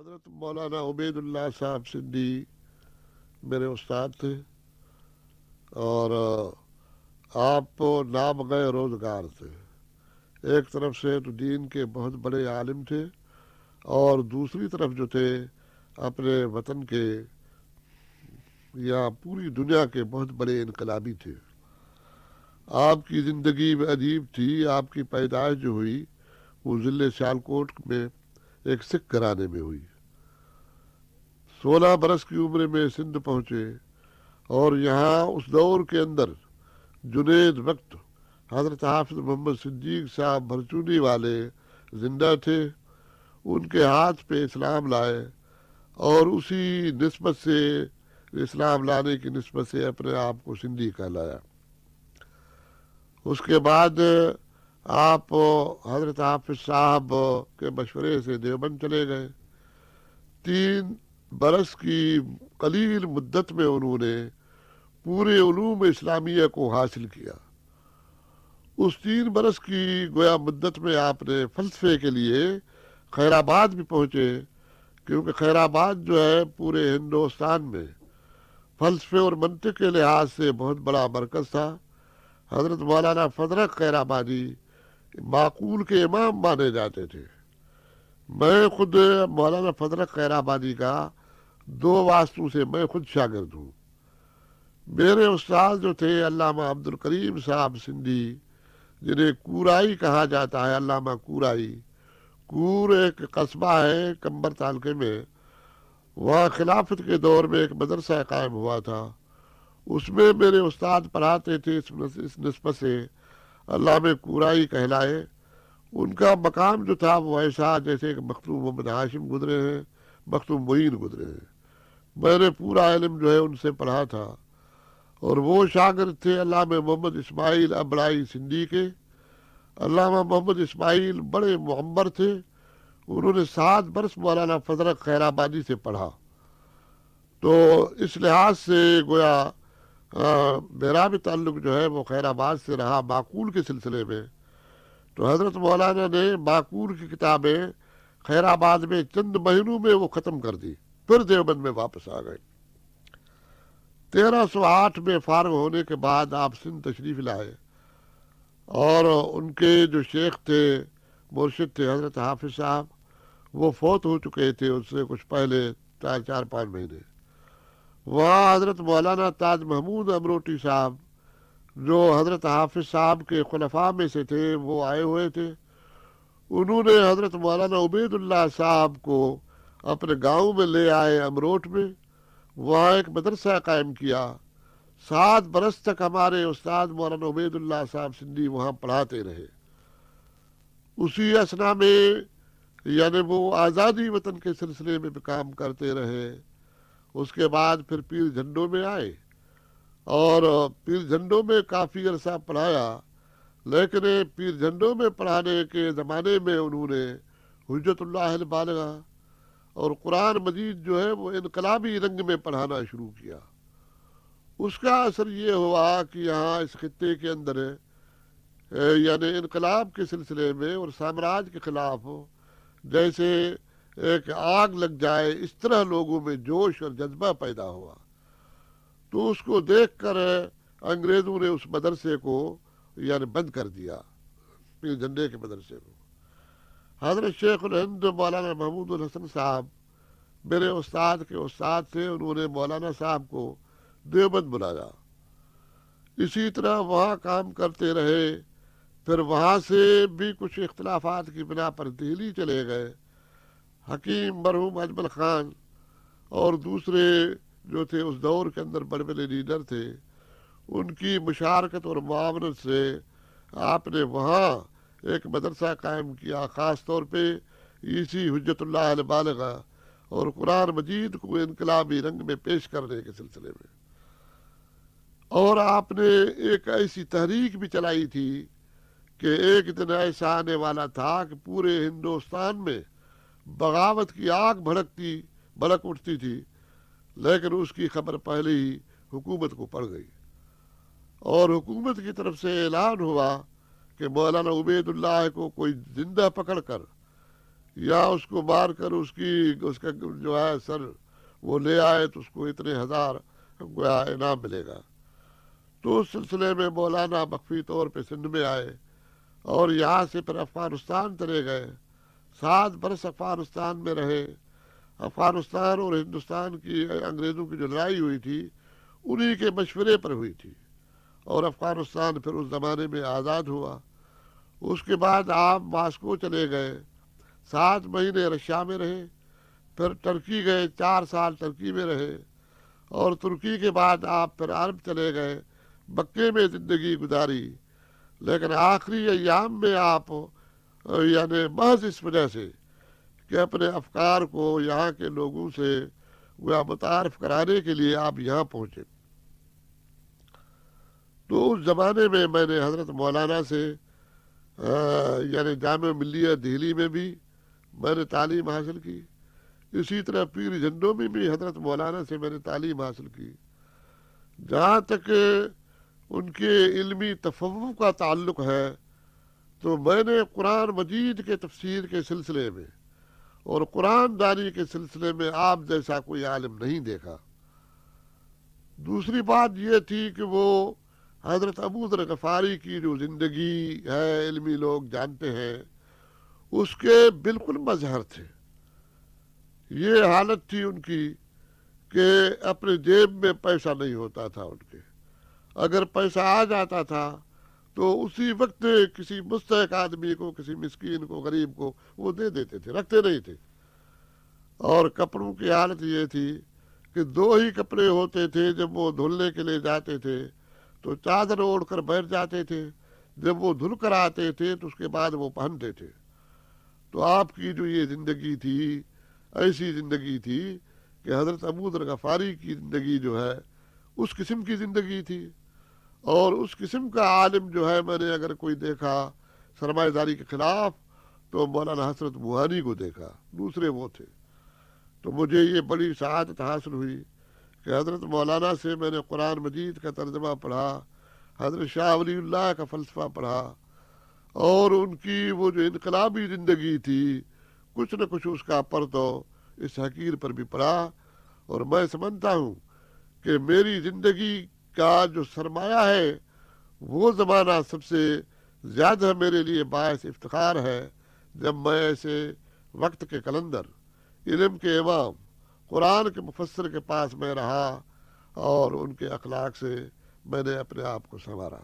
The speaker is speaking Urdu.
حضرت مولانا عبید اللہ صاحب سندھی میرے استاد تھے، اور آپ نابغہ روزگار تھے۔ ایک طرف سے تو دین کے بہت بڑے عالم تھے، اور دوسری طرف جو تھے اپنے وطن کے یا پوری دنیا کے بہت بڑے انقلابی تھے۔ آپ کی زندگی میں عجیب تھی۔ آپ کی پیدائش جو ہوئی وہ ضلع سیالکوٹ میں ایک سکھ گھرانے میں ہوئی۔ 16 برس کی عمر میں سندھ پہنچے، اور یہاں اس دور کے اندر جنید وقت حضرت حافظ محمد صدیق صاحب بھرچونی والے زندہ تھے۔ ان کے ہاتھ پہ اسلام لائے، اور اسی نسبت سے اسلام لانے کی نسبت سے اپنے آپ کو سندھی کہلایا۔ اس کے بعد آپ حضرت حافظ صاحب کے مشورے سے دیوبند چلے گئے۔ 3 برس کی قلیل مدت میں انہوں نے پورے علوم اسلامیہ کو حاصل کیا۔ اس 3 برس کی گویا مدت میں آپ نے فلسفے کے لیے خیر آباد بھی پہنچے، کیونکہ خیر آباد جو ہے پورے ہندوستان میں فلسفے اور منطق کے لحاظ سے بہت بڑا مرکز تھا۔ حضرت مولانا فضرک خیر آبادی معقول کے امام مانے جاتے تھے۔ میں خود مولانا فضرک خیر آبادی کا 2 واسطوں سے میں خود شاگرد ہوں۔ میرے استاد جو تھے علامہ عبد الکریم صاحب سندھی، جنہیں کورائی کہا جاتا ہے، علامہ کورائی۔ کور ایک قصبہ ہے کمبر تعلقے میں، وہاں خلافت کے دور میں ایک مدرسہ قائم ہوا تھا۔ اس میں میرے استاد پڑھاتے تھے، اس نسبت سے علامہ کورائی کہلائے۔ ان کا مقام جو تھا وہ ایسا جیسے کہ مختوم محمد ہاشم گزرے ہیں، مختوم معین گزرے ہیں۔ میں نے پورا علم جو ہے ان سے پڑھا تھا، اور وہ شاگرد تھے علامہ محمد اسماعیل ابڑائی سندھی کے۔ علامہ محمد اسماعیل بڑے معمر تھے۔ انہوں نے 7 برس مولانا فضرک خیر آبادی سے پڑھا، تو اس لحاظ سے گویا میرا بھی تعلق جو ہے وہ خیر آباد سے رہا معقول کے سلسلے میں۔ تو حضرت مولانا نے معقول کی کتابیں خیر آباد میں چند مہینوں میں وہ ختم کر دی، پھر دیوبند میں واپس آ گئے۔ 1308 میں فارغ ہونے کے بعد آپ سندھ تشریف لائے، اور ان کے جو شیخ تھے، مرشد تھے حضرت حافظ صاحب، وہ فوت ہو چکے تھے اس سے کچھ پہلے 4-5 مہینے۔ وہاں حضرت مولانا تاج محمود امروٹی صاحب، جو حضرت حافظ صاحب کے خلفاء میں سے تھے، وہ آئے ہوئے تھے۔ انہوں نے حضرت مولانا عبید اللہ صاحب کو اپنے گاؤں میں لے آئے امروٹ میں، وہاں ایک مدرسہ قائم کیا۔ 7 برس تک ہمارے استاد مولانا عبید اللہ صاحب سندھی وہاں پڑھاتے رہے۔ اسی اسنا میں یعنی وہ آزادی وطن کے سلسلے میں بھی کام کرتے رہے۔ اس کے بعد پھر پیر جھنڈوں میں آئے، اور پیر جھنڈوں میں کافی عرصہ پڑھایا، لیکن پیر جھنڈوں میں پڑھانے کے زمانے میں انہوں نے حجت اللہ البالغہ اور قرآن مجید جو ہے وہ انقلابی رنگ میں پڑھانا شروع کیا۔ اس کا اثر یہ ہوا کہ یہاں اس خطے کے اندر یعنی انقلاب کے سلسلے میں اور سامراج کے خلاف جیسے ایک آگ لگ جائے، اس طرح لوگوں میں جوش اور جذبہ پیدا ہوا۔ تو اس کو دیکھ کر انگریزوں نے اس مدرسے کو یعنی بند کر دیا، پیر جھنڈے کے مدرسے کو۔ حضرت شیخ الہند مولانا محمود الحسن صاحب میرے استاد کے استاد تھے، انہوں نے مولانا صاحب کو دیوبند بلایا۔ اسی طرح وہاں کام کرتے رہے، پھر وہاں سے بھی کچھ اختلافات کی بنا پر دہلی چلے گئے۔ حکیم مرحوم اجمل خان اور دوسرے جو تھے اس دور کے اندر بڑے بڑے لیڈر تھے، ان کی مشارکت اور معاونت سے آپ نے وہاں ایک مدرسہ قائم کیا، خاص طور پہ اسی حجت اللہ البالغہ اور قرآن مجید کو انقلابی رنگ میں پیش کرنے کے سلسلے میں۔ اور آپ نے ایک ایسی تحریک بھی چلائی تھی کہ ایک دن ایسا آنے والا تھا کہ پورے ہندوستان میں بغاوت کی آگ بھڑک اٹھتی تھی، لیکن اس کی خبر پہلے ہی حکومت کو پڑ گئی، اور حکومت کی طرف سے اعلان ہوا کہ مولانا عبید اللہ کو کوئی زندہ پکڑ کر یا اس کو مار کر اس کا جو ہے سر وہ لے آئے تو اس کو اتنے ہزار گویا انعام ملے گا۔ تو اس سلسلے میں مولانا مخفی طور پہ سندھ میں آئے اور یہاں سے پھر افغانستان چلے گئے، 7 برس افغانستان میں رہے۔ افغانستان اور ہندوستان کی انگریزوں کی جو لڑائی ہوئی تھی انہی کے مشورے پر ہوئی تھی، اور افغانستان پھر اس زمانے میں آزاد ہوا۔ اس کے بعد آپ ماسکو چلے گئے، 7 مہینے رشیا میں رہے، پھر ترکی گئے، 4 سال ترکی میں رہے، اور ترکی کے بعد آپ پھر عرب چلے گئے، مکے میں زندگی گزاری۔ لیکن آخری ایام میں آپ یعنی محض اس وجہ سے کہ اپنے افکار کو یہاں کے لوگوں سے وہ متعارف کرانے کے لیے آپ یہاں پہنچے۔ تو اس زمانے میں نے حضرت مولانا سے یعنی جامعہ ملیہ دہلی میں بھی میں نے تعلیم حاصل کی، اسی طرح پیر جھنڈوں میں بھی حضرت مولانا سے میں نے تعلیم حاصل کی۔ جہاں تک ان کے علمی تفوق کا تعلق ہے تو میں نے قرآن مجید کے تفسیر کے سلسلے میں اور قرآن دانی کے سلسلے میں آپ جیسا کوئی عالم نہیں دیکھا۔ دوسری بات یہ تھی کہ وہ حضرت ابو ذر غفاری کی جو زندگی ہے علمی لوگ جانتے ہیں، اس کے بالکل مظہر تھے۔ یہ حالت تھی ان کی کہ اپنے جیب میں پیسہ نہیں ہوتا تھا ان کے، اگر پیسہ آ جاتا تھا تو اسی وقت کسی مستحق آدمی کو، کسی مسکین کو، غریب کو وہ دے دیتے تھے، رکھتے نہیں تھے۔ اور کپڑوں کی حالت یہ تھی کہ 2 ہی کپڑے ہوتے تھے، جب وہ دھلنے کے لیے جاتے تھے تو چادر اوڑھ کر بیٹھ جاتے تھے، جب وہ دھل کر آتے تھے تو اس کے بعد وہ پہنتے تھے۔ تو آپ کی جو یہ زندگی تھی ایسی زندگی تھی کہ حضرت ابو ذر غفاری کی زندگی جو ہے اس قسم کی زندگی تھی۔ اور اس قسم کا عالم جو ہے میں نے اگر کوئی دیکھا سرمایہ داری کے خلاف تو مولانا حسرت موہانی کو دیکھا، دوسرے وہ تھے۔ تو مجھے یہ بڑی سعادت حاصل ہوئی کہ حضرت مولانا سے میں نے قرآن مجید کا ترجمہ پڑھا، حضرت شاہ ولی اللہ کا فلسفہ پڑھا، اور ان کی وہ جو انقلابی زندگی تھی کچھ نہ کچھ اس کا پرتو اس حقیر پر بھی پڑا۔ اور میں سمجھتا ہوں کہ میری زندگی کا جو سرمایہ ہے وہ زمانہ سب سے زیادہ میرے لیے باعث افتخار ہے جب میں ایسے وقت کے کلندر، علم کے امام، قرآن کے مفسر کے پاس میں رہا اور ان کے اخلاق سے میں نے اپنے آپ کو سنوارا۔